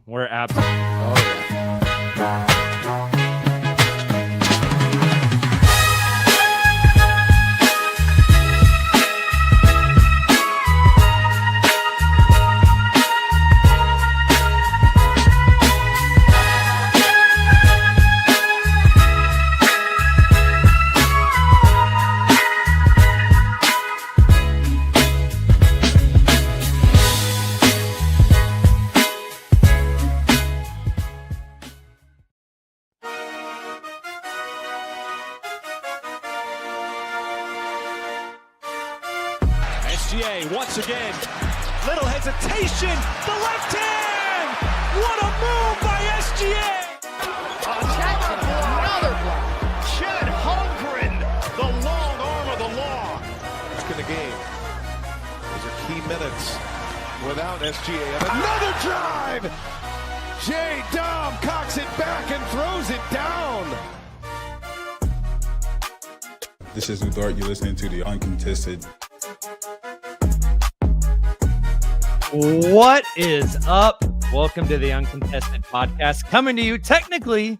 We're absolutely. Oh, yeah. Once again, little hesitation, the left hand! What a move by SGA! Another block. Chet Holmgren, the long arm of the law. Back in the game. Those are key minutes without SGA. And another drive! J. Dom cocks it back and throws it down. This is Lu Dort. You're listening to the Uncontested. What is up? Welcome to the Uncontested Podcast, coming to you technically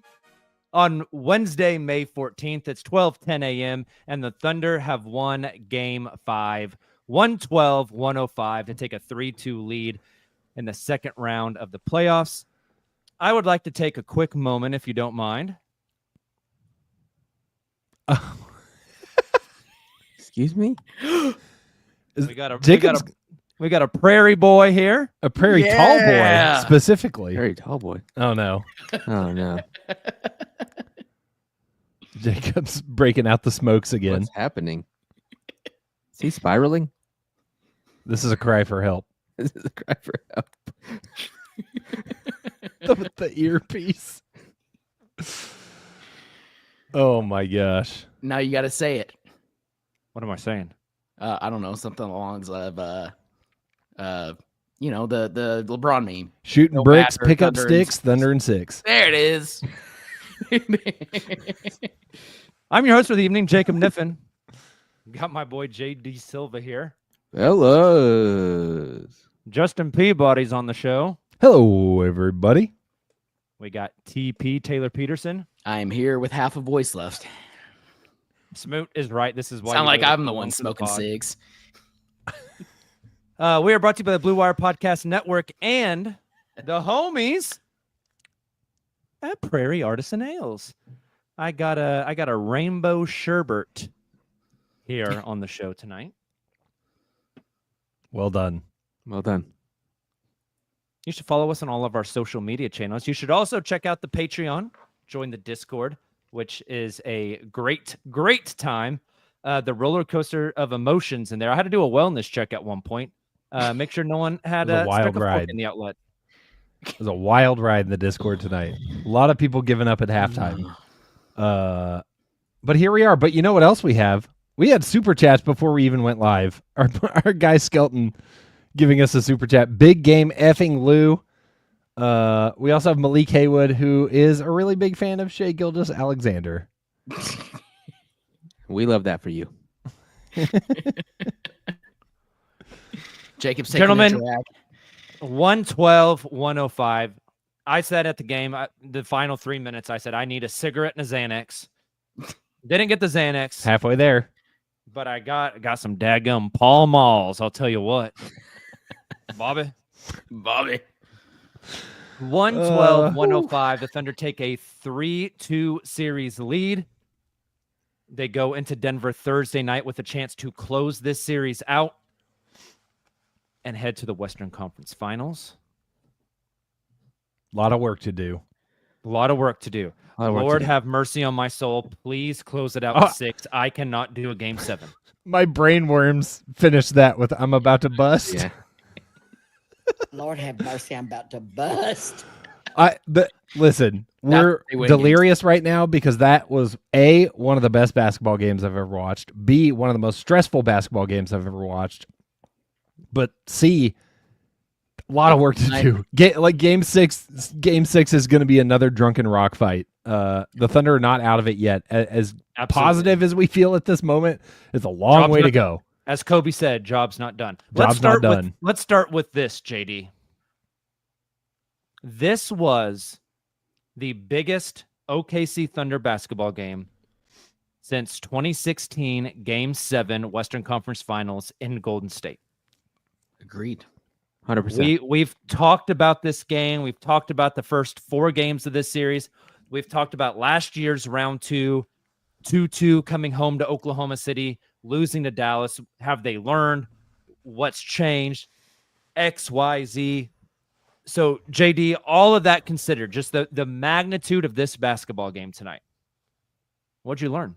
on Wednesday, May 14th. It's 12:10 a.m., and the Thunder have won Game 5, 112-105 to take a 3-2 lead in the second round of the playoffs. I would like to take a quick moment, if you don't mind. Excuse me? We got a Prairie boy here. A Prairie tall boy, specifically. Prairie tall boy. Oh, no. Oh, no. Jacob's breaking out the smokes again. What's happening? Is he spiraling? This is a cry for help. This is a cry for help. the earpiece. Oh, my gosh. Now you got to say it. What am I saying? I don't know, something along the lines of, the LeBron meme. Shooting No bricks, matter, pick up Thunder sticks, and Thunder and Six. There it is. I'm your host for the evening, Jacob Niffen. Got my boy J.D. Silva here. Hello. Justin Peabody's on the show. Hello, everybody. We got TP Taylor Peterson. I'm here with half a voice left. Smoot is right. This is why Sound you like really I'm the belong one to the smoking pod. cigs. We are brought to you by the Blue Wire Podcast Network and the homies at Prairie Artisan Ales. I got a rainbow sherbet here on the show tonight. Well done. Well done. You should follow us on all of our social media channels. You should also check out the Patreon, join the Discord, which is a great time. The roller coaster of emotions in there. I had to do a wellness check at one point. Make sure no one had a wild stuck a fork ride in the outlet. It was a wild ride in the Discord tonight. A lot of people giving up at halftime. But here we are. But you know what else we have? We had super chats before we even went live. Our guy Skelton giving us a super chat. Big game effing Lou. We also have Malik Haywood, who is a really big fan of Shai Gilgeous-Alexander. We love that for you. Jacob's taking Gentlemen, the drag. 112-105. I said at the game, the final 3 minutes, I said, I need a cigarette and a Xanax. Didn't get the Xanax, Halfway there. but I got some daggum Pall Malls. I'll tell you what. Bobby. 112-105. The Thunder take a 3-2 series lead. They go into Denver Thursday night with a chance to close this series out and head to the Western Conference Finals. A lot of work to do. A lot of work to do. Lord have mercy on my soul. Please close it out with 6. I cannot do a game 7. My brain worms finished that with I'm about to bust. Yeah. Lord have mercy, I'm about to bust. Listen, we're delirious right now because that was A, one of the best basketball games I've ever watched. B, one of the most stressful basketball games I've ever watched. But C, a lot of work to do. Game six is going to be another drunken rock fight. The Thunder are not out of it yet. As positive as we feel at this moment, it's a long way to go. As Kobe said, job's not done. Job's not done. Let's start with this, JD. This was the biggest OKC Thunder basketball game since 2016 Game 7 Western Conference Finals in Golden State. Agreed. 100%. We've talked about this game. We've talked about the first 4 games of this series. We've talked about last year's round 2-2 coming home to Oklahoma City, losing to Dallas. Have they learned? What's changed? X, Y, Z. So, JD, all of that considered, just the magnitude of this basketball game tonight. What'd you learn?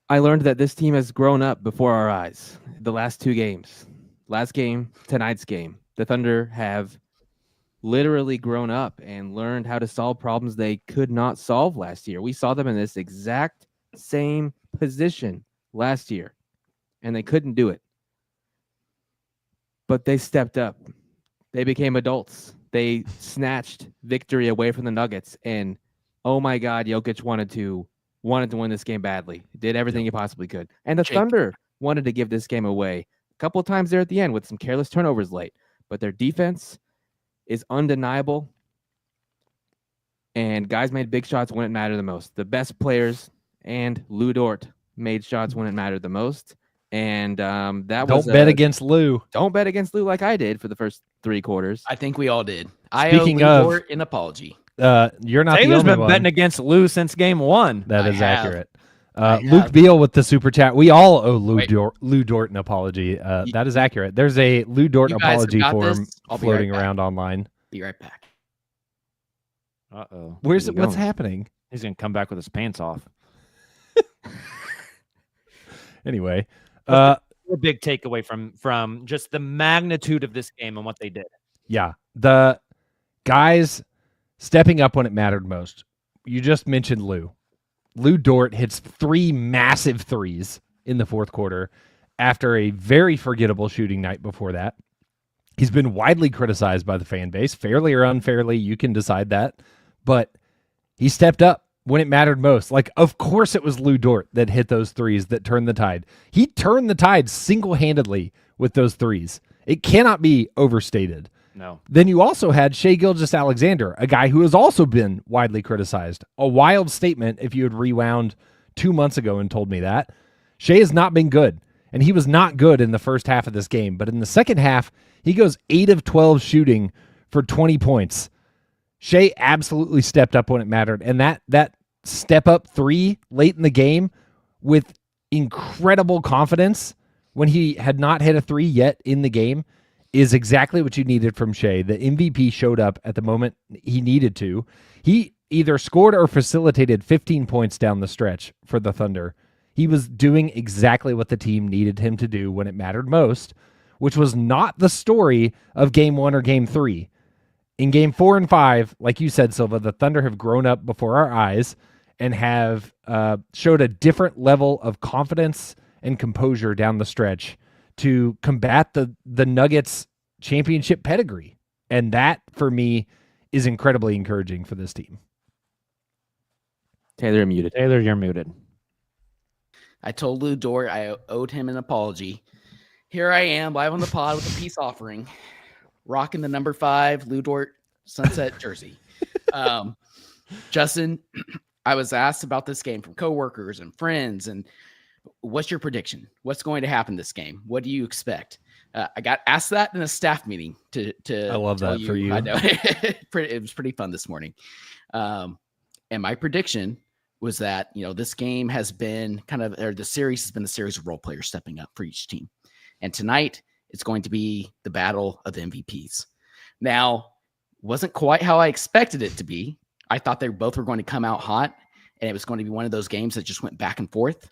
I learned that this team has grown up before our eyes. The last 2 games. Last game, tonight's game. The Thunder have literally grown up and learned how to solve problems they could not solve last year. We saw them in this exact same position last year, and they couldn't do it. But they stepped up. They became adults. They snatched victory away from the Nuggets, and oh my God, Jokic wanted to win this game badly. Did everything he possibly could. And the Thunder wanted to give this game away a couple of times there at the end with some careless turnovers late. But their defense is undeniable. And guys made big shots when it mattered the most. The best players and Lu Dort made shots when it mattered the most. And that was don't bet against Lou. Don't bet against Lou like I did for the first 3 quarters. I think we all did. Speaking I owe Lu of- Dort an apology. You're not Taylor's the only been one. betting against Lou since Game 1. That I is have. accurate. I Luke have. Beal with the super chat. We all owe Wait. Lou Dort an apology. That is accurate. There's a Lou Dort You guys have apology got form this. I'll be right floating back. around online. Be right back. Uh-oh. What's going? happening? He's going to come back with his pants off. Anyway, A big takeaway from just the magnitude of this game and what they did. yeah, the guys stepping up when it mattered most. You just mentioned Lou. Lu Dort hits 3 massive threes in the fourth quarter after a very forgettable shooting night before that. He's been widely criticized by the fan base, fairly or unfairly, you can decide that. But he stepped up when it mattered most. Like, of course it was Lu Dort that hit those threes that turned the tide. He turned the tide single-handedly with those threes. It cannot be overstated. No. Then you also had Shai Gilgeous-Alexander, a guy who has also been widely criticized. A wild statement if you had rewound 2 months ago and told me that. Shai has not been good, and he was not good in the first half of this game. But in the second half, he goes 8 of 12 shooting for 20 points. Shai absolutely stepped up when it mattered, and that step-up 3 late in the game with incredible confidence when he had not hit a 3 yet in the game is exactly what you needed from Shai. The MVP showed up at the moment he needed to. He either scored or facilitated 15 points down the stretch for the Thunder. He was doing exactly what the team needed him to do when it mattered most, which was not the story of Game 1 or Game 3. In Game 4 and 5, like you said, Silva, the Thunder have grown up before our eyes and have showed a different level of confidence and composure down the stretch to combat the Nuggets championship pedigree. And that, for me, is incredibly encouraging for this team. Taylor, muted. Taylor, you're muted. I told Lu Dort I owed him an apology. Here I am, live on the pod with a peace offering, rocking the number 5 Lu Dort sunset jersey. Justin, I was asked about this game from coworkers and friends, and what's your prediction? What's going to happen this game? What do you expect? I got asked that in a staff meeting. I love that for you. I know it was pretty fun this morning. And my prediction was that this game has been the series has been the series of role players stepping up for each team, and tonight it's going to be the battle of the MVPs. Now, wasn't quite how I expected it to be. I thought they both were going to come out hot, and it was going to be one of those games that just went back and forth.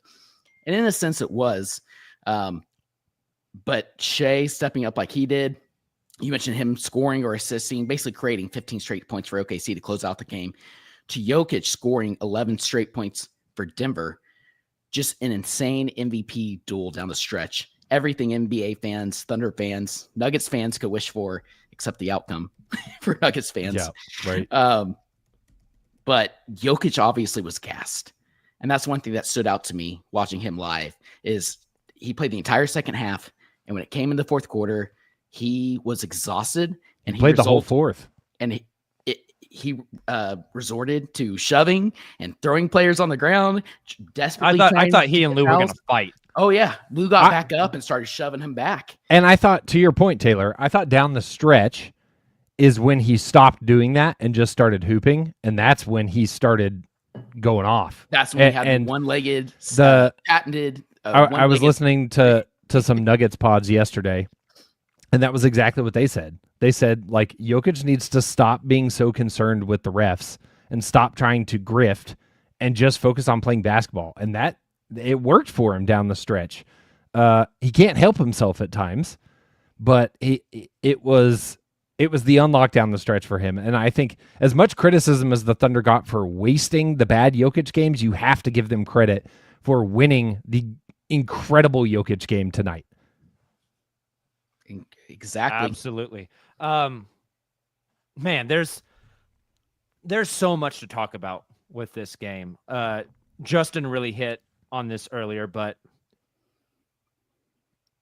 And in a sense, it was. But Shai stepping up like he did, you mentioned him scoring or assisting, basically creating 15 straight points for OKC to close out the game, to Jokic scoring 11 straight points for Denver. Just an insane MVP duel down the stretch. Everything NBA fans, Thunder fans, Nuggets fans could wish for, except the outcome for Nuggets fans. Yeah, right. But Jokic obviously was gassed. And that's one thing that stood out to me watching him live is he played the entire second half. And when it came in the fourth quarter, he was exhausted and he played the whole fourth. And he resorted to shoving and throwing players on the ground. Desperately, I thought he and Lou were going to fight. Oh yeah, Lou got back up and started shoving him back. And I thought, to your point, Taylor, I thought down the stretch is when he stopped doing that and just started hooping, and that's when he started going off. That's when he had one-legged, patented. I was listening to some Nuggets pods yesterday, and that was exactly what they said. They said, like, Jokic needs to stop being so concerned with the refs and stop trying to grift and just focus on playing basketball. And that it worked for him down the stretch. He can't help himself at times, but it was the unlock down the stretch for him. And I think as much criticism as the Thunder got for wasting the bad Jokic games, you have to give them credit for winning the incredible Jokic game tonight. Exactly. Absolutely. Man, there's so much to talk about with this game. Justin really hit on this earlier, but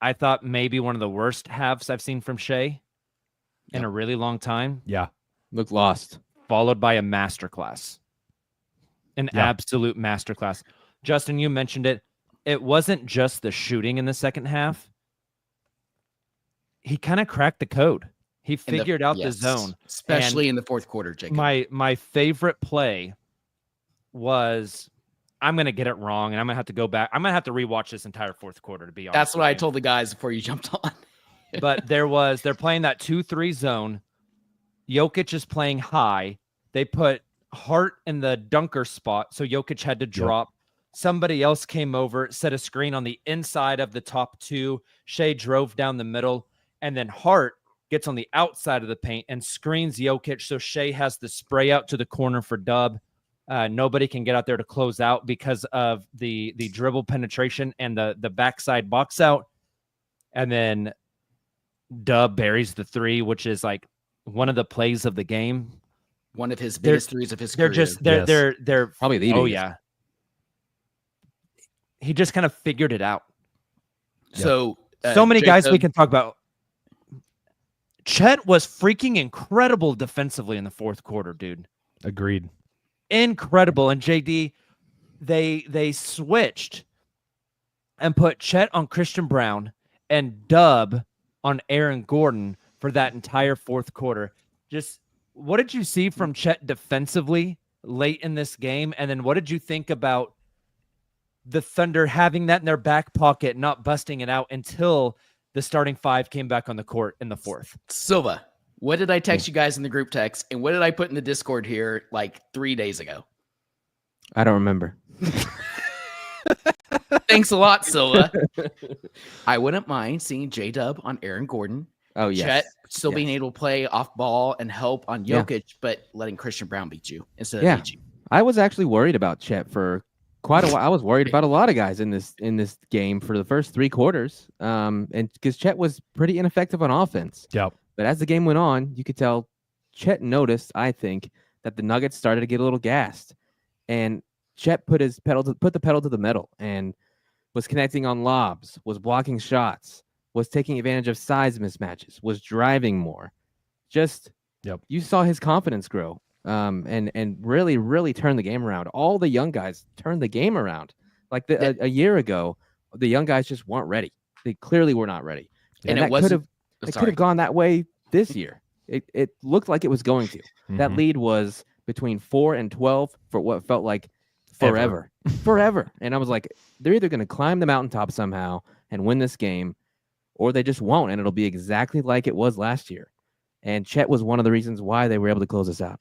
I thought maybe one of the worst halves I've seen from Shai in a really long time. Yeah. Looked lost. Followed by a masterclass. An absolute masterclass. Justin, you mentioned it. It wasn't just the shooting in the second half. He kind of cracked the code. He figured out the zone. Especially in the fourth quarter, Jacob. My favorite play was, I'm going to get it wrong, and I'm going to have to go back. I'm going to have to rewatch this entire fourth quarter, to be honest. That's what I told the guys before you jumped on. But they're playing that 2-3 zone. Jokic is playing high. They put Hart in the dunker spot, so Jokic had to drop. Somebody else came over, set a screen on the inside of the top two. Shai drove down the middle, and then Hart gets on the outside of the paint and screens Jokic, so Shai has the spray out to the corner for Dub. Nobody can get out there to close out because of the dribble penetration and the backside box out. And then Dub buries the three, which is like one of the plays of the game. One of his biggest threes of his career. They're probably the biggest. Yeah. He just kind of figured it out. So many guys we can talk about. Chet was freaking incredible defensively in the fourth quarter, dude. Agreed. Incredible. And JD, they switched and put Chet on Christian Brown and Dub on Aaron Gordon for that entire fourth quarter. Just what did you see from Chet defensively late in this game? And then what did you think about the Thunder having that in their back pocket, not busting it out until the starting five came back on the court in the fourth? Silva, what did I text you guys in the group text? And what did I put in the Discord here like 3 days ago? I don't remember. Thanks a lot, Silva. I wouldn't mind seeing J-Dub on Aaron Gordon. Oh, yes. Chet still being able to play off ball and help on Jokic, but letting Christian Brown beat you instead of beat you. I was actually worried about Chet for quite a while. I was worried about a lot of guys in this game for the first three quarters. And because Chet was pretty ineffective on offense. Yep. But as the game went on, you could tell Chet noticed, I think, that the Nuggets started to get a little gassed. And Chet put the pedal to the metal and was connecting on lobs, was blocking shots, was taking advantage of size mismatches, was driving more. You saw his confidence grow. And really, really turned the game around. All the young guys turned the game around. Like a year ago, the young guys just weren't ready. They clearly were not ready. And it could have gone that way this year. It looked like it was going to. Mm-hmm. That lead was between 4 and 12 for what felt like forever. Forever. And I was like, they're either going to climb the mountaintop somehow and win this game, or they just won't. And it'll be exactly like it was last year. And Chet was one of the reasons why they were able to close this out.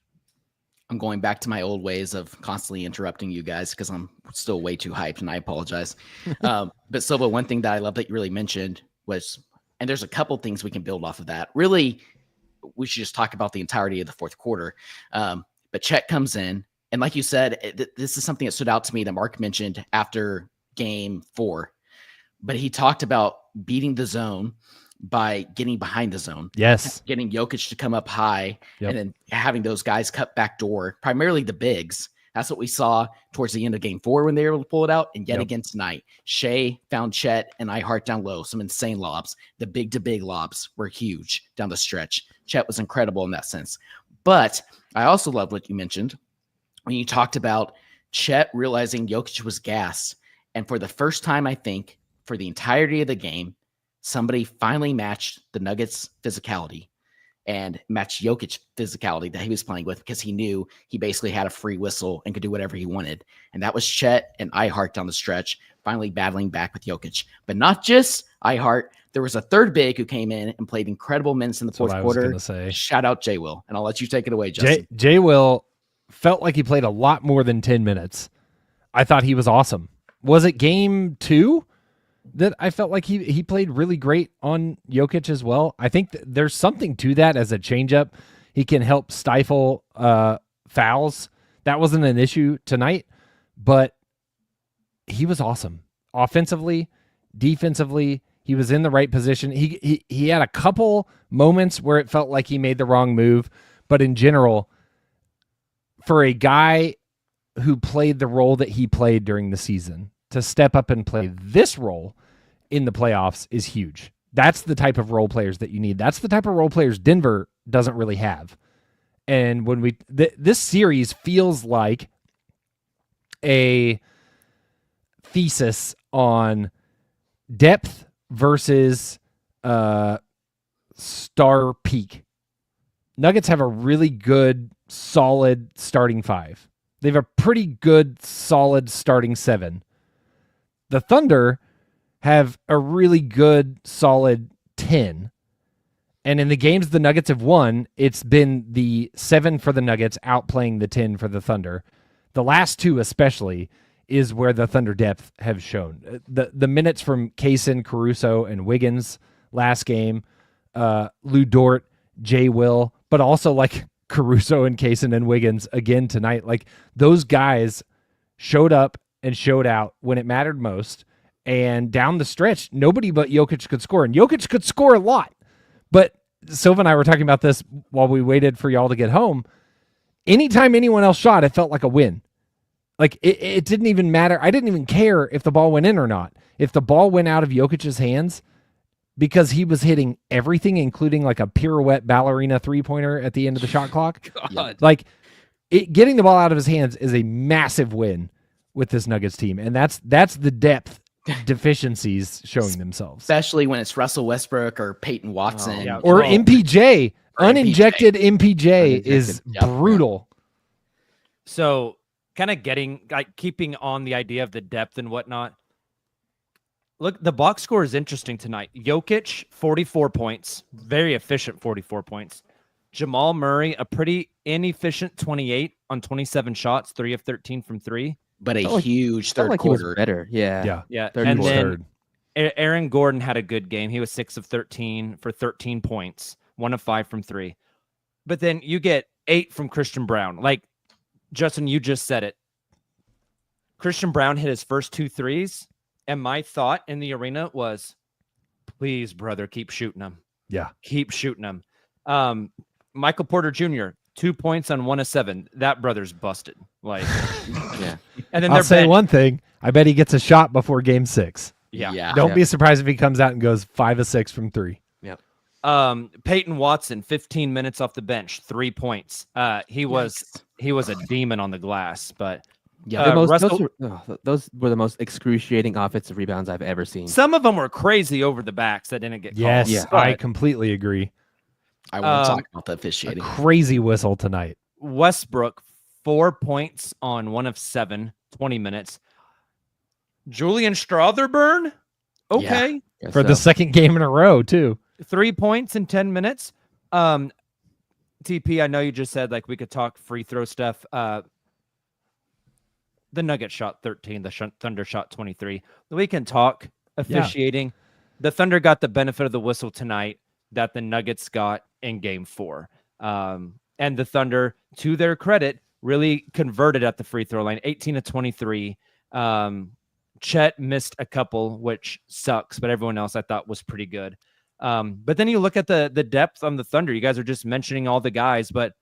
I'm going back to my old ways of constantly interrupting you guys because I'm still way too hyped, and I apologize. But Silva, one thing that I love that you really mentioned was, and there's a couple things we can build off of that. Really, we should just talk about the entirety of the fourth quarter. But Chet comes in, and like you said, this is something that stood out to me that Mark mentioned after game 4. But he talked about beating the zone by getting behind the zone. Yes. Getting Jokic to come up high and then having those guys cut back door, primarily the bigs, That's what we saw towards the end of game 4 when they were able to pull it out. And yet again tonight, Shai found Chet and Ihart down low. Some insane lobs. The big to big lobs were huge down the stretch. Chet was incredible in that sense. But I also love what you mentioned when you talked about Chet realizing Jokic was gassed. And for the first time, I think, for the entirety of the game, somebody finally matched the Nuggets' physicality and matched Jokic physicality that he was playing with, because he knew he basically had a free whistle and could do whatever he wanted. And that was Chet and Ihart down the stretch, finally battling back with Jokic. But not just Ihart. There was a third big who came in and played incredible minutes in the fourth quarter. Shout out J. Will. And I'll let you take it away, Justin. J. Will felt like he played a lot more than 10 minutes. I thought he was awesome. Was it game 2 that I felt like he played really great on Jokic as well? I think there's something to that as a changeup. He can help stifle fouls. That wasn't an issue tonight, but he was awesome. Offensively, defensively, he was in the right position. He had a couple moments where it felt like he made the wrong move, but in general, for a guy who played the role that he played during the season, to step up and play this role in the playoffs is huge. That's the type of role players that you need. That's the type of role players Denver doesn't really have. And when this series feels like a thesis on depth versus star peak. Nuggets have a really good, solid starting 5. They have a pretty good, solid starting 7. The Thunder have a really good, solid 10. And in the games the Nuggets have won, it's been the 7 for the Nuggets outplaying the 10 for the Thunder. The last 2 especially is where the Thunder depth have shown. The minutes from Cason, Caruso, and Wigins last game, Lu Dort, J. Will, but also like Caruso and Cason and Wigins again tonight. Like, those guys showed up and showed out when it mattered most. And down the stretch, nobody but Jokic could score. And Jokic could score a lot. But Silva and I were talking about this while we waited for y'all to get home. Anytime anyone else shot, it felt like a win. Like, it didn't even matter. I didn't even care if the ball went in or not. If the ball went out of Jokic's hands, because he was hitting everything, including like a pirouette ballerina 3-pointer at the end of the shot clock. God. Like, getting the ball out of his hands is a massive win with this Nuggets team. And that's the depth deficiencies showing themselves. Especially when it's Russell Westbrook or Peyton Watson. Or MPJ. Or Uninjected MPJ is brutal. So kind of keeping on the idea of the depth and whatnot. Look, the box score is interesting tonight. Jokic, 44 points. Very efficient 44 points. Jamal Murray, a pretty inefficient 28 on 27 shots, 3 of 13 from 3. But a huge third quarter. He was better. Yeah. And then Aaron Gordon had a good game. He was 6 of 13 for 13 points, 1 of 5 from 3. But then you get 8 from Christian Brown. Like, Justin, you just said it. Christian Brown hit his first 2 threes, and my thought in the arena was, please, brother, keep shooting them. Yeah. Keep shooting them. Michael Porter Jr., 2 points on 1 of 7. That brother's busted. Like, yeah. And then I'll say one thing. I bet he gets a shot before game 6. Yeah. Don't be surprised if he comes out and goes 5 of 6 from 3. Yep. Peyton Watson, 15 minutes off the bench, 3 points. He was a demon on the glass, but those were the most excruciating offensive rebounds I've ever seen. Some of them were crazy over the backs that didn't get called. Yes, I completely agree. I want to talk about the officiating. A crazy whistle tonight. Westbrook, 4 points on 1 of 7, 20 minutes. Julian Strawtherburn, okay. Yeah, for the second game in a row, too. 3 points in 10 minutes. TP, I know you just said like we could talk free throw stuff. The Nuggets shot 13, the Thunder shot 23. We can talk officiating. Yeah. The Thunder got the benefit of the whistle tonight that the Nuggets got in game 4. And the Thunder, to their credit, really converted at the free throw line, 18 of 23. Chet missed a couple, which sucks, but everyone else I thought was pretty good. But then you look at the depth on the Thunder. You guys are just mentioning all the guys, but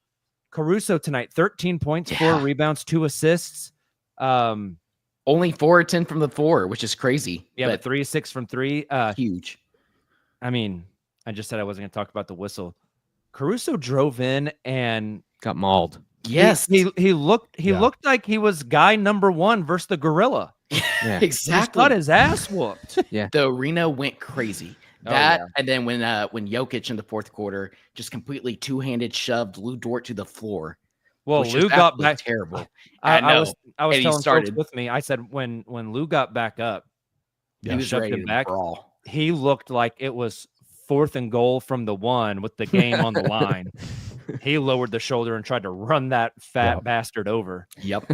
Caruso tonight, 13 points, 4 rebounds, 2 assists. Only 4 or 10 from the 4, which is crazy. Yeah, but 3 6 from 3. Huge. I mean, I just said I wasn't going to talk about the whistle. Caruso drove in and got mauled. Yes, he looked like he was guy number 1 versus the gorilla. Yeah, exactly. He got his ass whooped. Yeah, the arena went crazy. And then when Jokic in the fourth quarter just completely two-handed shoved Lu Dort to the floor. Well, Lu got back terrible. I was telling folks with me. I said when Lu got back up, he was shoved ready him to back. brawl. He looked like it was 4th and goal from the 1 with the game on the line. He lowered the shoulder and tried to run that fat bastard over. Yep.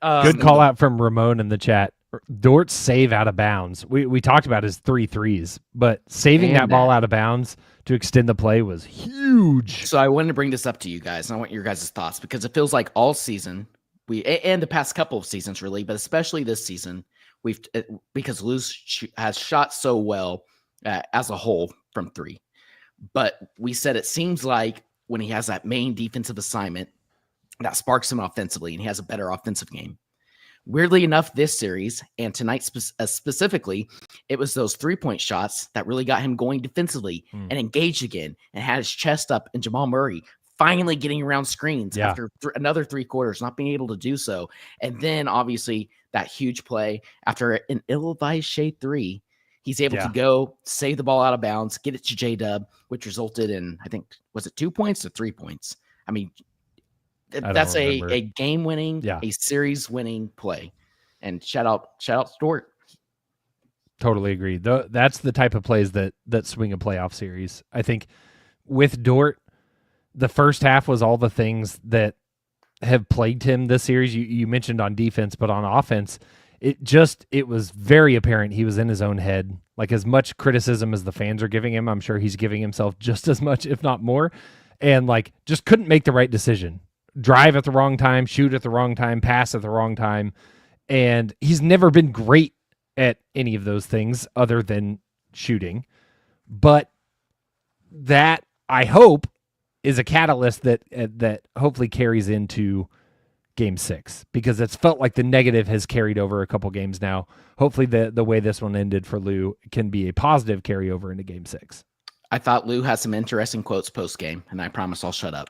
Good call out from Ramon in the chat. Dort's save out of bounds. We talked about his 3 threes, but saving that ball out of bounds to extend the play was huge. So I wanted to bring this up to you guys, and I want your guys' thoughts, because it feels like all season and the past couple of seasons really, but especially this season, because Lu has shot so well as a whole from 3. But we said it seems like when he has that main defensive assignment, that sparks him offensively, and he has a better offensive game. Weirdly enough, this series and tonight specifically, it was those 3-point shots that really got him going defensively and engaged again, and had his chest up. And Jamal Murray finally getting around screens after another 3 quarters, not being able to do so. And then obviously that huge play after an ill-advised Shai 3, he's able to go save the ball out of bounds, get it to J-Dub, which resulted in, I think, was it 2 points or 3 points? I mean, that's a game-winning, a series-winning play. And shout out Dort. Totally agree. That's the type of plays that swing a playoff series. I think with Dort, the first half was all the things that have plagued him this series. You mentioned on defense, but on offense, it was very apparent he was in his own head. Like, as much criticism as the fans are giving him, I'm sure he's giving himself just as much, if not more. And like, just couldn't make the right decision. Drive at the wrong time, shoot at the wrong time, pass at the wrong time. And he's never been great at any of those things other than shooting. But that, I hope, is a catalyst that hopefully carries into Game 6, because it's felt like the negative has carried over a couple games now. Hopefully the way this one ended for Lu can be a positive carryover into Game 6. I thought Lu had some interesting quotes post-game, and I promise I'll shut up.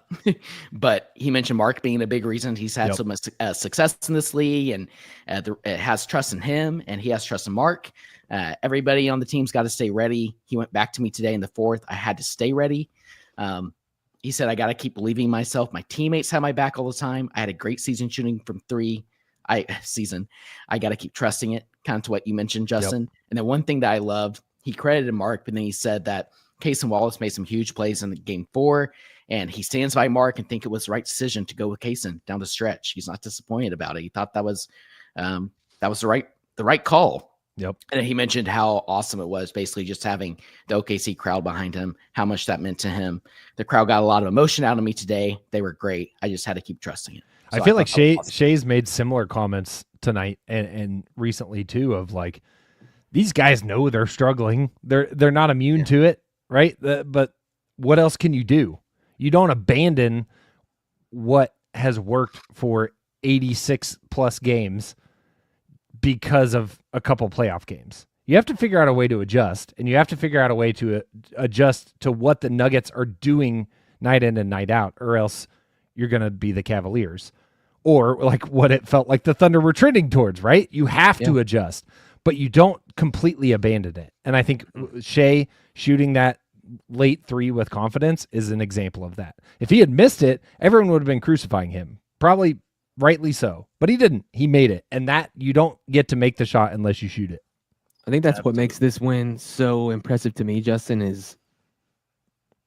But he mentioned Mark being a big reason he's had so much success in this league, and it has trust in him, and he has trust in Mark. Everybody on the team's got to stay ready. He went back to me today in the 4th. I had to stay ready. He said, I got to keep believing in myself. My teammates have my back all the time. I had a great season shooting from 3. I got to keep trusting it, kind of to what you mentioned, Justin. And the one thing that I loved, he credited Mark, but then he said that Cason Wallace made some huge plays in the Game 4, and he stands by Mark and think it was the right decision to go with Cason down the stretch. He's not disappointed about it. He thought that was the right call. Yep. And he mentioned how awesome it was, basically just having the OKC crowd behind him, how much that meant to him. The crowd got a lot of emotion out of me today. They were great. I just had to keep trusting it. So I feel like Shai's made similar comments tonight and recently too, of like, these guys know they're struggling. They're not immune to it. Right. But what else can you do? You don't abandon what has worked for 86 plus games because of a couple playoff games. You have to figure out a way to adjust, and you have to figure out a way to adjust to what the Nuggets are doing night in and night out, or else you're going to be the Cavaliers, or like what it felt like the Thunder were trending towards, right? You have to adjust, but you don't completely abandon it. And I think Shai shooting that late 3 with confidence is an example of that. If he had missed it, everyone would have been crucifying him, probably rightly so, but he didn't. He made it, and that you don't get to make the shot unless you shoot it. I think that's what makes this win so impressive to me, Justin, is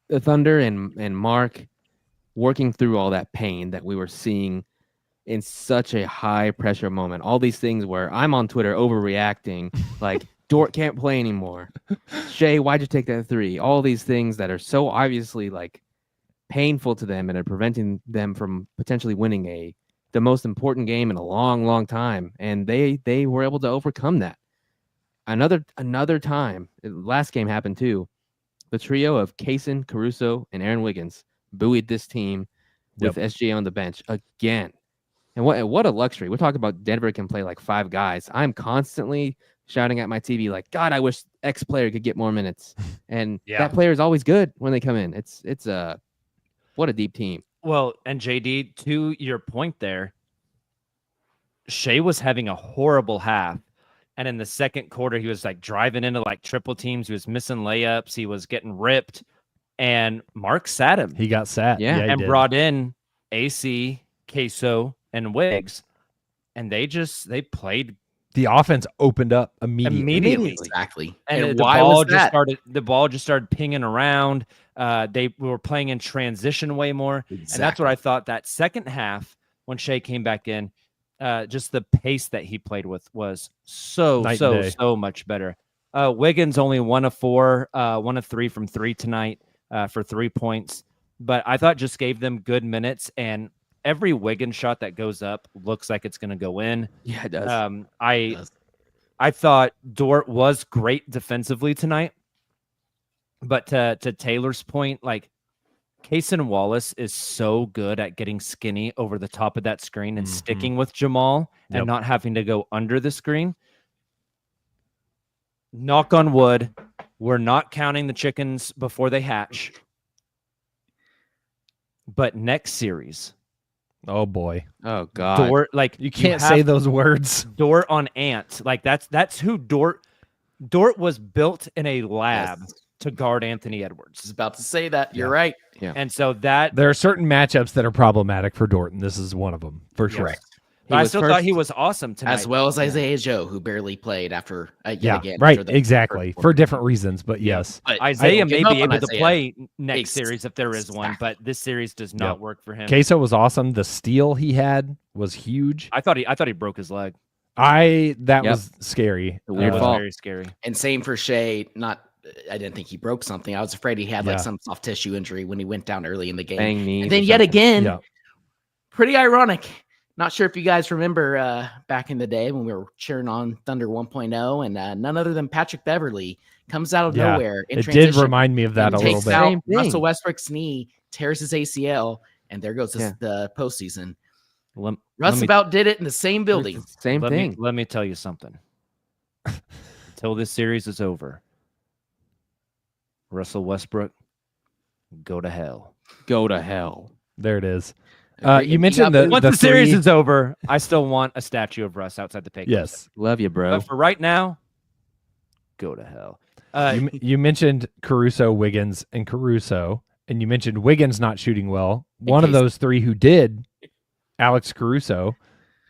the Thunder and Mark working through all that pain that we were seeing in such a high pressure moment. All these things where I'm on Twitter overreacting, like, Dort can't play anymore. Shai, why'd you take that 3? All these things that are so obviously like painful to them and are preventing them from potentially winning the most important game in a long, long time. And they were able to overcome that. Another time, last game happened too. The trio of Cason, Caruso, and Aaron Wigins buoyed this team with SGA on the bench again. And what a luxury. We're talking about Denver can play like 5 guys. I'm constantly shouting at my TV like, God, I wish X player could get more minutes. And that player is always good when they come in. It's what a deep team. Well, and JD, to your point there, Shai was having a horrible half. And in the second quarter, he was like driving into like triple teams. He was missing layups. He was getting ripped. And Mark sat him. He got sat. Yeah. And brought in AC, Queso, and Wiggs. And they played. The offense opened up immediately. Exactly. And why was that? The ball just started pinging around. They were playing in transition way more. Exactly. And that's what I thought that second half when Shai came back in, just the pace that he played with was so much better. Wigins only 1 of 4, 1 of 3 from 3 tonight for 3 points. But I thought just gave them good minutes, and every Wiggins shot that goes up looks like it's going to go in. Yeah, it does. I thought Dort was great defensively tonight. But to Taylor's point, like, Cason Wallace is so good at getting skinny over the top of that screen and sticking with Jamal and not having to go under the screen. Knock on wood, we're not counting the chickens before they hatch. But next series. Oh boy. Oh God. Dort, like, you can't say those words. Dort on Ant. Like that's who Dort was built in a lab to guard Anthony Edwards. I was about to say that. You're right. Yeah. And so that there are certain matchups that are problematic for Dort, and this is one of them for sure. But I still thought he was awesome tonight. As well as Isaiah Joe, who barely played after again. Right, After exactly. For different reasons, but yes. But Isaiah may be able to play next series if there is one, but this series does not work for him. Queso was awesome. The steal he had was huge. I thought he broke his leg. That was scary. The weird That was fall. very scary. And same for Shai. I didn't think he broke something. I was afraid he had like some soft tissue injury when he went down early in the game. Bang knees and then or yet something. again, pretty ironic. Not sure if you guys remember back in the day when we were cheering on Thunder 1.0 and none other than Patrick Beverley comes out of nowhere. In it transition, did remind me of that a little takes bit. out Same thing. Russell Westbrook's knee, tears his ACL, and there goes the postseason. Russ about did it in the same building. Same thing. Let me tell you something. Until this series is over, Russell Westbrook, go to hell. Go to hell. There it is. You mentioned once the series is over, I still want a statue of Russ outside the takeover. Yes. Love you, bro. But for right now, go to hell. You mentioned Caruso, Wiggins, and Caruso, and you mentioned Wiggins not shooting well. One of those 3 who did, Alex Caruso,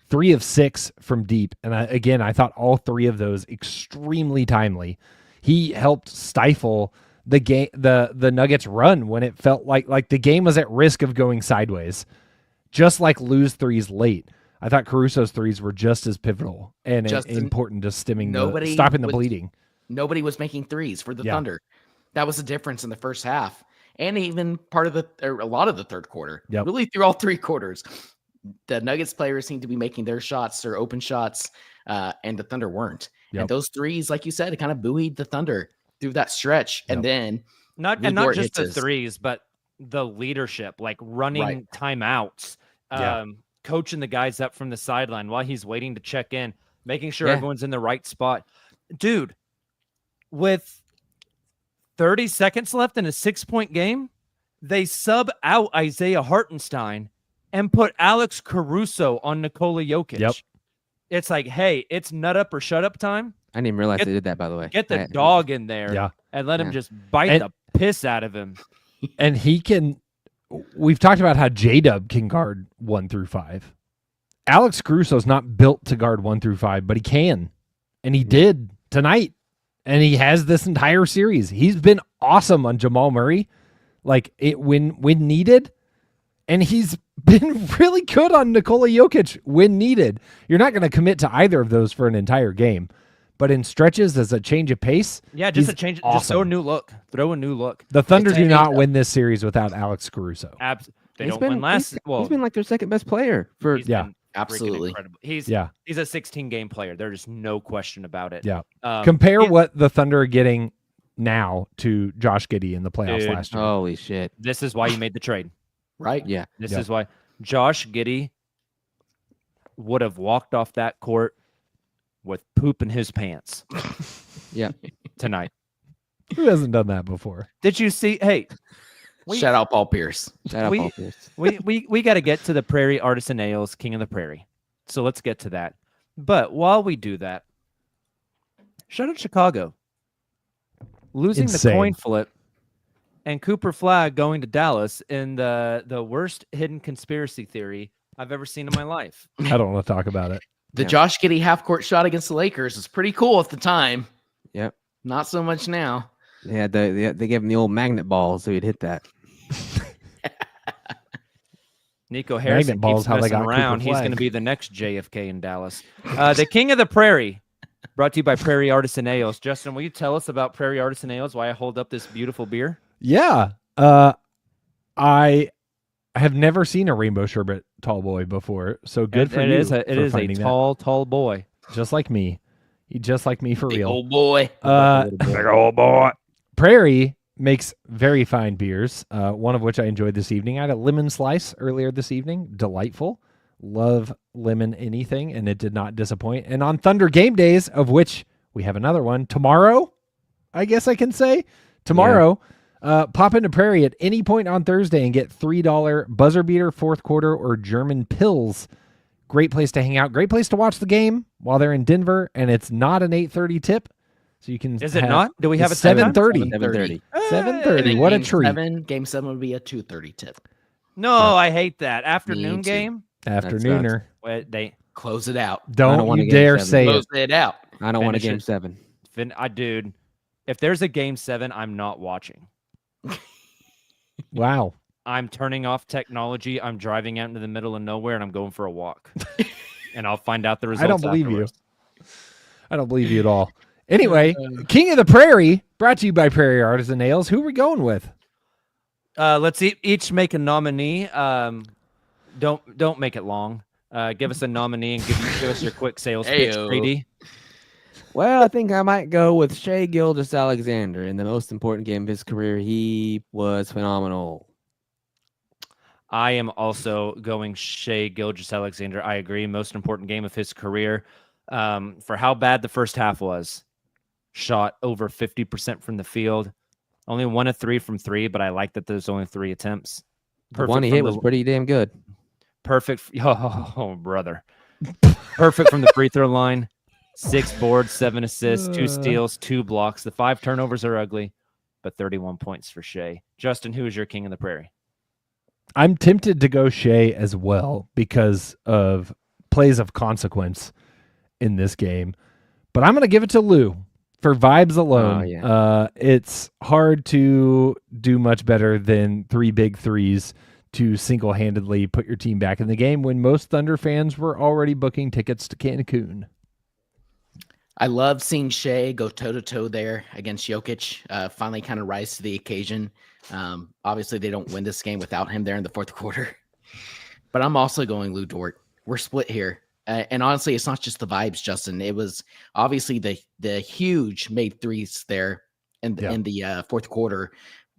3 of 6 from deep. And I thought all 3 of those extremely timely. He helped stifle the game, the Nuggets run when it felt like the game was at risk of going sideways. Just like Lu's 3s late. I thought Caruso's 3s were just as pivotal and important to stopping the bleeding. Nobody was making 3s for the Thunder. That was the difference in the first half. And even a lot of the third quarter. Really through all 3 quarters. The Nuggets players seemed to be making their shots, their open shots, and the Thunder weren't. And those 3s, like you said, it kind of buoyed the Thunder through that stretch. And then not just the 3s, but the leadership, like running timeouts, coaching the guys up from the sideline while he's waiting to check in, making sure everyone's in the right spot. Dude, with 30 seconds left in a 6-point game, they sub out Isaiah Hartenstein and put Alex Caruso on Nikola Jokic. It's like, hey, it's nut up or shut up time. I didn't even realize they did that, by the way. Get the dog in there and let him just bite the piss out of him. And he can. We've talked about how J-Dub can guard 1 through 5. Alex Caruso's not built to guard 1 through 5, but he can. And he did tonight. And he has this entire series. He's been awesome on Jamal Murray, like when needed. And he's been really good on Nikola Jokic when needed. You're not going to commit to either of those for an entire game. But in stretches, as a change of pace, just a change. Awesome. Just throw a new look. Throw a new look. The Thunder do not win this series without Alex Caruso. They don't win last. He's been like their second best player for absolutely. He's a 16-game player. There's no question about it. Yeah. Compare what the Thunder are getting now to Josh Giddey in the playoffs last year. Holy shit! This is why you made the trade. right? Yeah. This is why Josh Giddey would have walked off that court with poop in his pants. Yeah. Tonight. Who hasn't done that before? Did you see? Hey, Shout out Paul Pierce. Shout out We- Paul Pierce. we got to get to the Prairie Artisan Ales King of the Prairie. So let's get to that. But while we do that, shout out Chicago. Losing Insane. the coin flip and Cooper Flagg going to Dallas in the worst hidden conspiracy theory I've ever seen in my life. I don't want to talk about it. The Josh Giddey half-court shot against the Lakers was pretty cool at the time. Yep. Not so much now. Yeah, they gave him the old magnet ball so he'd hit that. Nico Harrison Magnet balls, keeps how they messing got Cooper around. He's Flagg. going to be the next JFK in Dallas. The King of the Prairie, brought to you by Prairie Artisan Ales. Justin, will you tell us about Prairie Artisan Ales, why I hold up this beautiful beer? Yeah. I have never seen a rainbow sherbet tall boy before. So good for It you. is a finding that. tall boy. Just like me. Just like me for Big real. old boy. Big old boy. Prairie makes very fine beers, one of which I enjoyed this evening. I had a lemon slice earlier this evening. Delightful. Love lemon anything, and it did not disappoint. And on Thunder game days, of which we have another one tomorrow, I guess I can say, tomorrow, pop into Prairie at any point on Thursday and get $3 buzzer beater, fourth quarter, or German pills. Great place to hang out. Great place to watch the game while they're in Denver, and it's not an 8:30 tip. So you can. Is it not? Do we have a 7:30? 7:30. 7:30. What a treat! Game 7 would be a 2:30 tip. No, I hate that. Afternoon Me too. game? Afternooner. Wait, they Close it out. Don't want you a game dare 7. say Close it. it out. I don't want a Finish game it. 7. dude, if there's a game 7, I'm not watching. Wow. I'm turning off technology. I'm driving out into the middle of nowhere and I'm going for a walk. And I'll find out the results. I don't believe afterwards. you. I don't believe you at all. Anyway, King of the Prairie, brought to you by Prairie Artisan Ales. Who are we going with? Let's each make a nominee. Don't make it long. Give us a nominee and give us your quick sales pitch, Heyo. Brady. Well, I think I might go with Shai Gilgeous-Alexander. In the most important game of his career, he was phenomenal. I am also going Shai Gilgeous-Alexander. I agree. Most important game of his career. For how bad the first half was. Shot over 50% from the field. Only 1 of 3 from 3, but I like that there's only 3 attempts. The one he hit was pretty damn good. Perfect. Oh, brother. Perfect from the free throw line. 6 boards, 7 assists, 2 steals, 2 blocks. The 5 turnovers are ugly, but 31 points for Shai. Justin, who is your King of the Prairie? I'm tempted to go Shai as well because of plays of consequence in this game, but I'm going to give it to Lu for vibes alone. Oh, yeah. It's hard to do much better than 3 big threes to single-handedly put your team back in the game when most Thunder fans were already booking tickets to Cancun. I love seeing Shai go toe-to-toe there against Jokic, finally kind of rise to the occasion. Obviously, they don't win this game without him there in the fourth quarter. But I'm also going Lu Dort. We're split here. And honestly, it's not just the vibes, Justin. It was obviously the huge made threes there in the fourth quarter.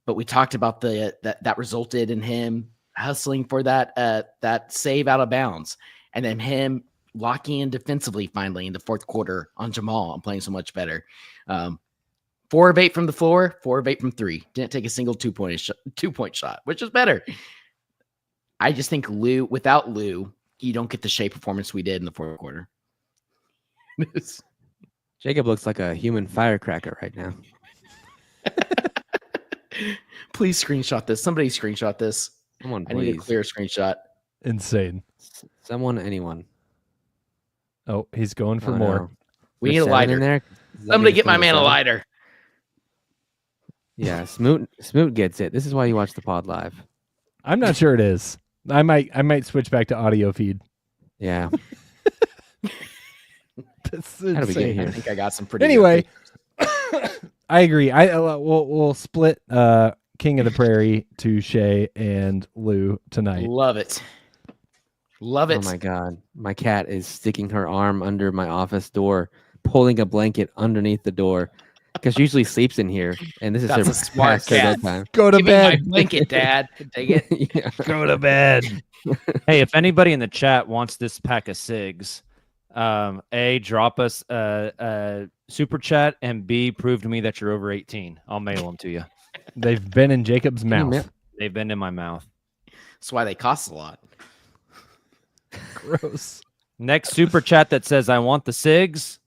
But we talked about that resulted in him hustling for that save out of bounds. And then him locking in defensively finally in the fourth quarter on Jamal and playing so much better. 4 of 8 from the floor, 4 of 8 from 3. Didn't take a single 2-point shot, which is better. I just think without Lu, you don't get the Shai performance we did in the fourth quarter. Jacob looks like a human firecracker right now. Please screenshot this. Somebody screenshot this. Someone, I need a please. clear screenshot. Insane. Someone, anyone. Oh, he's going for Oh, more. no. We need There's a 7 lighter. in there. Somebody get my man a lighter. lighter. Yeah, Smoot gets it. This is why you watch the pod live. I'm not sure it is. I might switch back to audio feed. Yeah. That's How did we get insane. here? I think I got some pretty Anyway, good I agree. We'll split King of the Prairie to Shai and Lu tonight. Love it. Love it. Oh my God. My cat is sticking her arm under my office door, pulling a blanket underneath the door. because she usually sleeps in here, and this is That's her a smart past her cat. bedtime. Go to Give me my bed. blanket, Dad. Take it. Yeah. Go to bed. Hey, if anybody in the chat wants this pack of cigs, drop us a super chat, and B, prove to me that you're over 18. I'll mail them to you. They've been in Jacob's you mouth. They've been in my mouth. That's why they cost a lot. Gross. Next super chat that says, I want the cigs,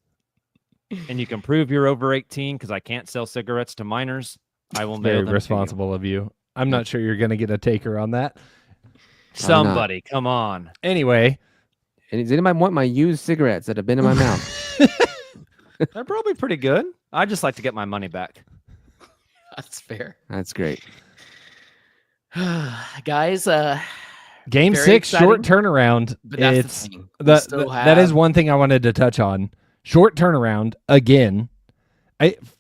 and you can prove you're over 18 because I can't sell cigarettes to minors. I will mail Very them to you. responsible of you. I'm not sure you're going to get a taker on that. Somebody, come on. Anyway, And does anybody want my used cigarettes that have been in my mouth? They're probably pretty good. I just like to get my money back. That's fair. That's great. Guys, game Very 6, short exciting. turnaround. but that's It's the thing. We that still that is have- one thing I wanted to touch on. Short turnaround again.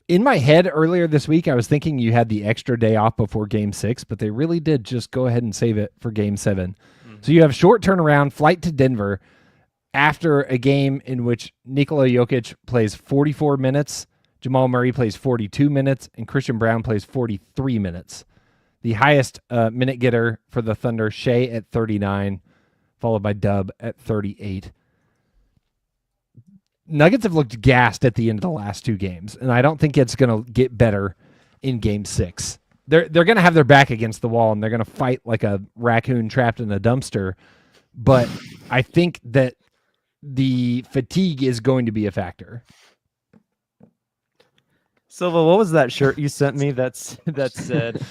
In my head earlier this week, I was thinking you had the extra day off before game 6, but they really did just go ahead and save it for game 7. So you have short turnaround, flight to Denver after a game in which Nikola Jokic plays 44 minutes, Jamal Murray plays 42 minutes, and Christian Brown plays 43 minutes. The highest minute getter for the Thunder, Shai at 39, followed by Dub at 38. Nuggets have looked gassed at the end of the last 2 games, and I don't think it's going to get better in game 6. They're going to have their back against the wall, and they're going to fight like a raccoon trapped in a dumpster. But I think that the fatigue is going to be a factor. Silva, what was that shirt you sent me that said,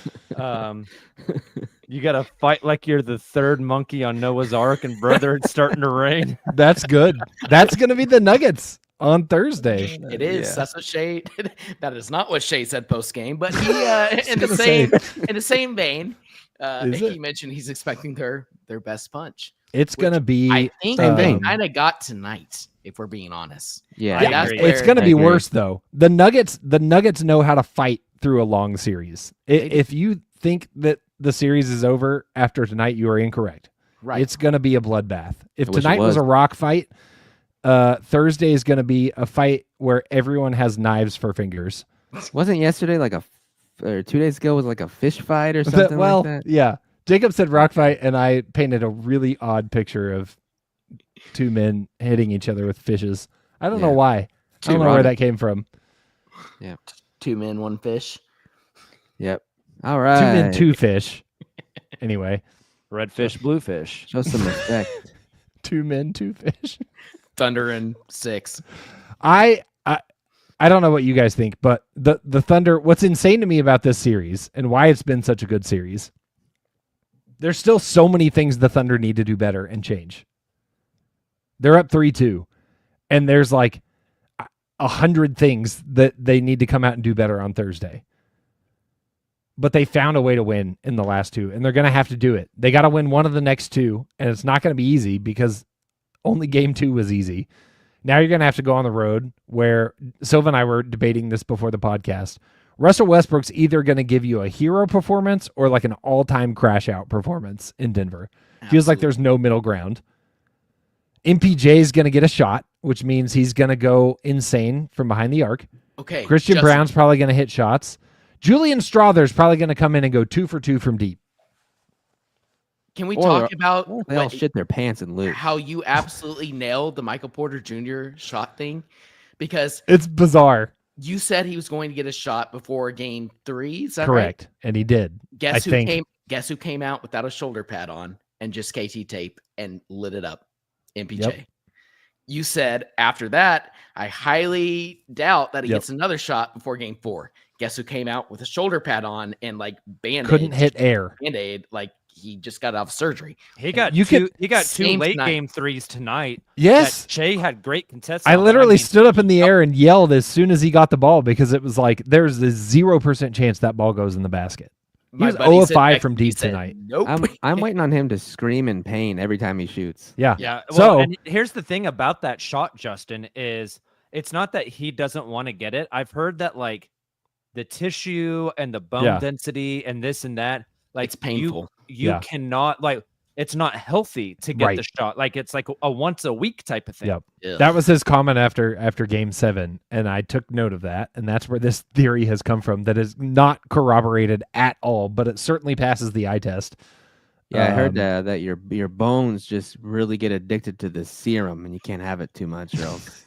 you got to fight like you're the third monkey on Noah's Ark and brother, it's starting to rain? That's good. That's going to be the Nuggets on Thursday. It is. Yeah. That's what Shai. That is not what Shai said post game, but he in the gonna same vein, Is he it? mentioned he's expecting their best punch. It's going to be. I think Same they vein. kind of got tonight, if we're being honest. Yeah. Like, I that's agree. It's where- going to I be agree. worse though. The Nuggets know how to fight through a long series. They do. If you think that the series is over after tonight, you are incorrect. right. It's going to be a bloodbath. If I wish it tonight was was. a rock fight, Thursday is going to be a fight where everyone has knives for fingers. Wasn't yesterday like or 2 days ago was like a fish fight or something Well, like that? yeah. Jacob said rock fight, and I painted a really odd picture of 2 men hitting each other with fishes. I don't know Yeah. why. I don't know where that came from. 2 men, 1 fish. Yep. All 2 right. men, 2 fish. Anyway, Red fish, blue fish. Show some respect. 2 men, 2 fish. Thunder and 6. I don't know what you guys think, but the Thunder, what's insane to me about this series and why it's been such a good series, there's still so many things the Thunder need to do better and change. They're up 3-2, and there's like 100 things that they need to come out and do better on Thursday. But they found a way to win in the last 2, and they're going to have to do it. They got to win one of the next 2, and it's not going to be easy because only game 2 was easy. Now you're going to have to go on the road where Silva and I were debating this before the podcast. Russell Westbrook's either going to give you a hero performance or like an all-time crash out performance in Denver. Feels like there's no middle ground. MPJ is going to get a shot, which means he's going to go insane from behind the arc. Okay. Christian Justin, Brown's probably going to hit shots. Julian Strother's probably going to come in and go 2 for 2 from deep. Can we Or- talk about They all what- shit their pants and lose. how you absolutely nailed the Michael Porter Jr. shot thing? Because It's bizarre. you said he was going to get a shot before game 3. Is that Correct. And he did. right? Guess I who think. Guess who came out without a shoulder pad on and just KT tape and lit it up? MPJ. Yep. You said after that, I highly doubt that he Yep. gets another shot before game 4. Guess who came out with a shoulder pad on and like band-aid? Couldn't hit air. Band-aid, like he just got out of surgery. He got You two. He got 2 Same late tonight. game threes tonight. Yes. that Shai had great contest. I on, but literally mean, stood up in the air and yelled as soon as he got the ball because it was like there's a 0% chance that ball goes in the basket. He My was buddy 0 of said 5 next- from he deep said, tonight. Nope. I'm waiting on him to scream in pain every time he shoots. Yeah. Yeah. Well, So- and here's the thing about that shot, Justin, is it's not that he doesn't want to get it. I've heard that like the tissue and the bone Yeah. density and this and that, like It's painful. You Yeah. cannot like it's not healthy to get the shot. Like it's like a once a week type of thing. Yep. Ugh. That was his comment after Game 7, and I took note of that, and that's where this theory has come from. That is not corroborated at all, but it certainly passes the eye test. Yeah, I heard that your bones just really get addicted to the serum, and you can't have it too much, or else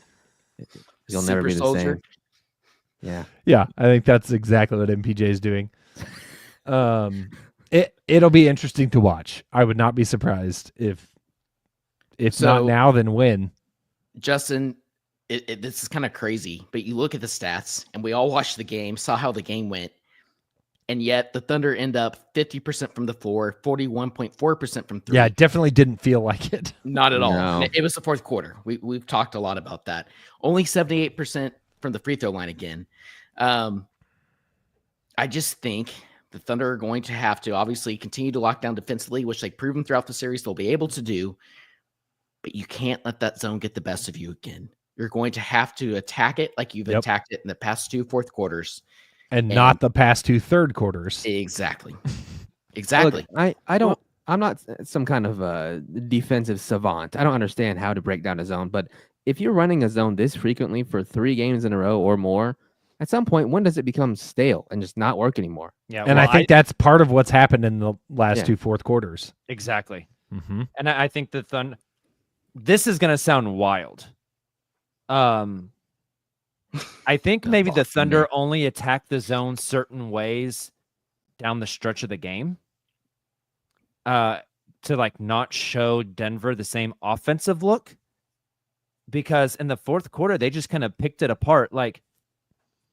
you'll never be the same. Yeah, I think that's exactly what MPJ is doing. It'll be interesting to watch. I would not be surprised if not now, then when. Justin, this is kind of crazy, but you look at the stats, and we all watched the game, saw how the game went, and yet the Thunder end up 50% from the floor, 41.4% from three. Yeah, it definitely didn't feel like it. Not at all. No. It was the fourth quarter. We've talked a lot about that. Only 78% from the free throw line again. I just think the Thunder are going to have to obviously continue to lock down defensively, which they've proven throughout the series they'll be able to do. But you can't let that zone get the best of you again. You're going to have to attack it like you've attacked it in the past 2 fourth quarters. And not the past 2 third quarters. Exactly. Exactly. Look, I'm not some kind of defensive savant. I don't understand how to break down a zone, but if you're running a zone this frequently for 3 games in a row or more, at some point, when does it become stale and just not work anymore? Yeah, and I think that's part of what's happened in the last 2 fourth quarters. Exactly. Mm-hmm. And I think the Thunder, this is going to sound wild. I think maybe the Thunder only attack the zone certain ways down the stretch of the game to like not show Denver the same offensive look, because in the fourth quarter, they just kind of picked it apart. Like,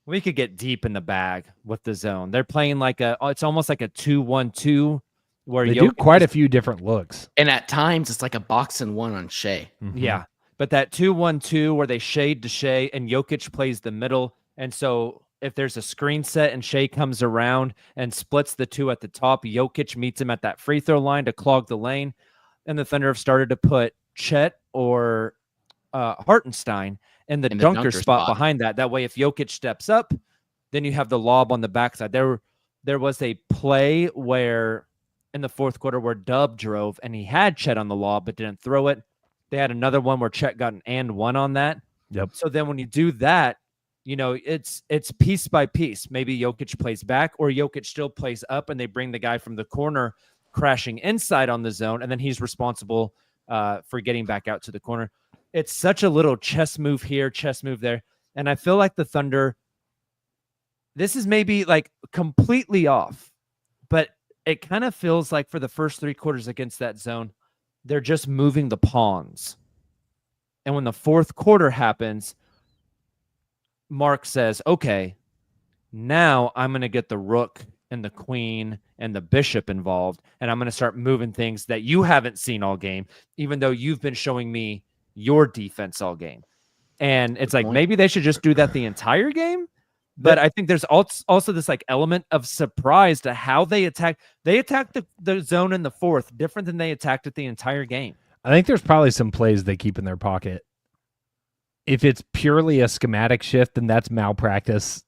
we could get deep in the bag with the zone. They're playing like it's almost like a 2-1-2 where they do quite a few different looks. And at times it's like a box and one on Shai. Mm-hmm. Yeah. But that 2-1-2 where they shade to Shai and Jokic plays the middle. And so if there's a screen set and Shai comes around and splits the 2 at the top, Jokic meets him at that free throw line to clog the lane. And the Thunder have started to put Chet or Hartenstein in the dunker spot behind that. That way, if Jokic steps up, then you have the lob on the backside. There was a play where in the fourth quarter where Dub drove and he had Chet on the lob but didn't throw it. They had another one where Chet got an and one on that. Yep. So then when you do that, you know, it's piece by piece. Maybe Jokic plays back or Jokic still plays up and they bring the guy from the corner crashing inside on the zone, and then he's responsible for getting back out to the corner. It's such a little chess move here, chess move there. And I feel like the Thunder, this is maybe like completely off, but it kind of feels like for the first 3 quarters against that zone, they're just moving the pawns. And when the fourth quarter happens, Mark says, okay, now I'm going to get the rook and the queen and the bishop involved, and I'm going to start moving things that you haven't seen all game, even though you've been showing me your defense all game. And it's like, maybe they should just do that the entire game. But I think there's also this like element of surprise to how they attack. They attacked the zone in the fourth different than they attacked it the entire game. I think there's probably some plays they keep in their pocket. If it's purely a schematic shift, then that's malpractice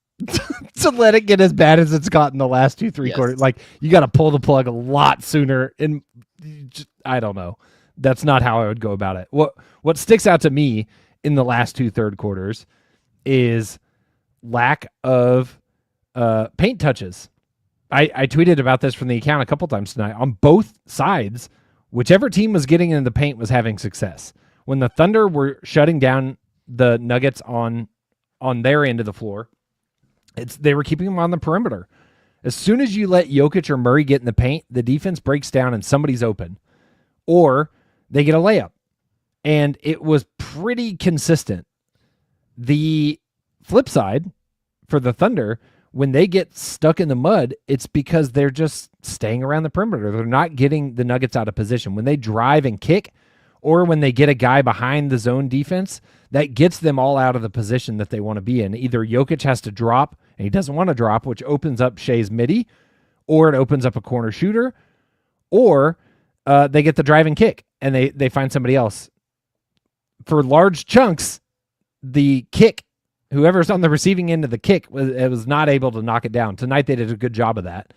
to let it get as bad as it's gotten the last 2-3 quarters. Like, you got to pull the plug a lot sooner. And I don't know. That's not how I would go about it. What sticks out to me in the last 2 third quarters is lack of paint touches. I tweeted about this from the account a couple times tonight. On both sides, whichever team was getting into the paint was having success. When the Thunder were shutting down the Nuggets on their end of the floor, they were keeping them on the perimeter. As soon as you let Jokic or Murray get in the paint, the defense breaks down and somebody's open. Or they get a layup. And it was pretty consistent. The flip side for the Thunder, when they get stuck in the mud, it's because they're just staying around the perimeter. They're not getting the Nuggets out of position. When they drive and kick, or when they get a guy behind the zone defense, that gets them all out of the position that they want to be in. Either Jokic has to drop, and he doesn't want to drop, which opens up Shai's midi, or it opens up a corner shooter, or they get the drive and kick, and they find somebody else. For large chunks, the kick, whoever's on the receiving end of the kick was not able to knock it down. Tonight they did a good job of that.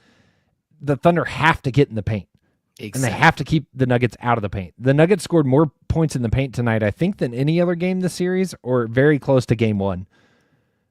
The Thunder have to get in the paint. And they have to keep the Nuggets out of the paint. The Nuggets scored more points in the paint tonight, I think, than any other game this series, or very close to game one.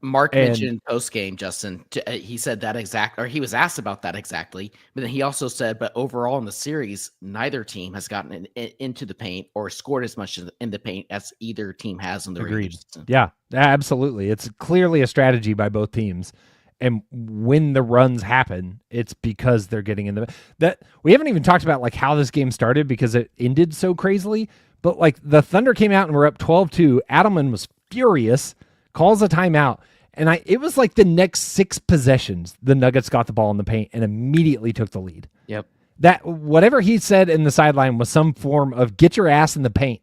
Mark mentioned post game, Justin. He said that he was asked about that exactly. But then he also said, but overall in the series, neither team has gotten into the paint or scored as much in the paint as either team has in the regular season. Yeah, absolutely. It's clearly a strategy by both teams. And when the runs happen, it's because they're getting in that. We haven't even talked about like how this game started because it ended so crazily. But like the Thunder came out and were up 12-2. Adelman was furious, calls a timeout, and it was like the next 6 possessions, the Nuggets got the ball in the paint and immediately took the lead. Yep. That whatever he said in the sideline was some form of get your ass in the paint,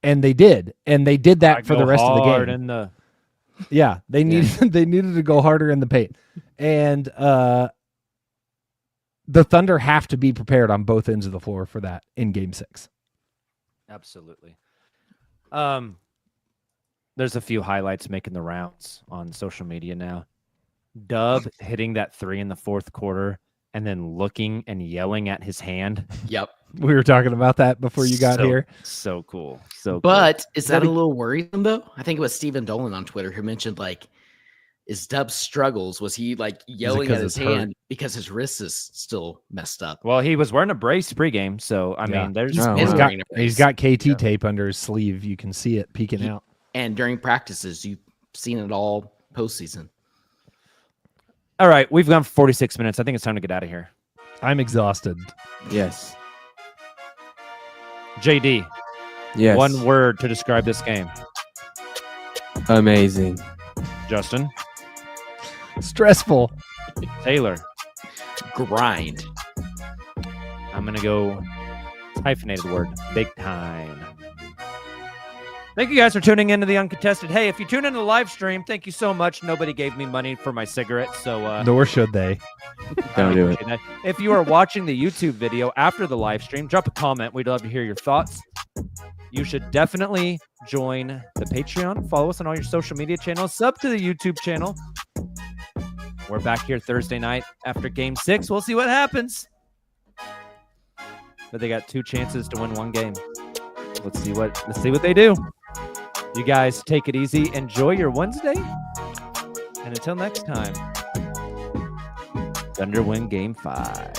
and they did, that for the rest of the game. Yeah, they needed to go harder in the paint. And the Thunder have to be prepared on both ends of the floor for that in game 6. Absolutely. There's a few highlights making the rounds on social media now. Dub hitting that 3 in the fourth quarter and then looking and yelling at his hand. Yep. We were talking about that before you got here. So cool. So but cool. Is that a little worrisome though? I think it was Stephen Dolan on Twitter who mentioned like is Dub's struggles, was he like yelling at his hand because his wrist is still messed up? Well, he was wearing a brace pregame, so I mean there's he's got KT tape under his sleeve. You can see it peeking out. And during practices, you've seen it all postseason. All right, we've gone for 46 minutes. I think it's time to get out of here. I'm exhausted. Yes. JD. Yes. One word to describe this game. Amazing. Justin. Stressful. Taylor. Grind. I'm going to go hyphenated word. Big time. Thank you guys for tuning into the Uncontested. Hey, if you tune into the live stream, thank you so much. Nobody gave me money for my cigarettes, so nor should they. Don't do it. If you are watching the YouTube video after the live stream, drop a comment. We'd love to hear your thoughts. You should definitely join the Patreon. Follow us on all your social media channels. Sub to the YouTube channel. We're back here Thursday night after Game 6. We'll see what happens. But they got 2 chances to win 1 game. Let's see what they do. You guys take it easy. Enjoy your Wednesday. And until next time, Thunder win Game 5.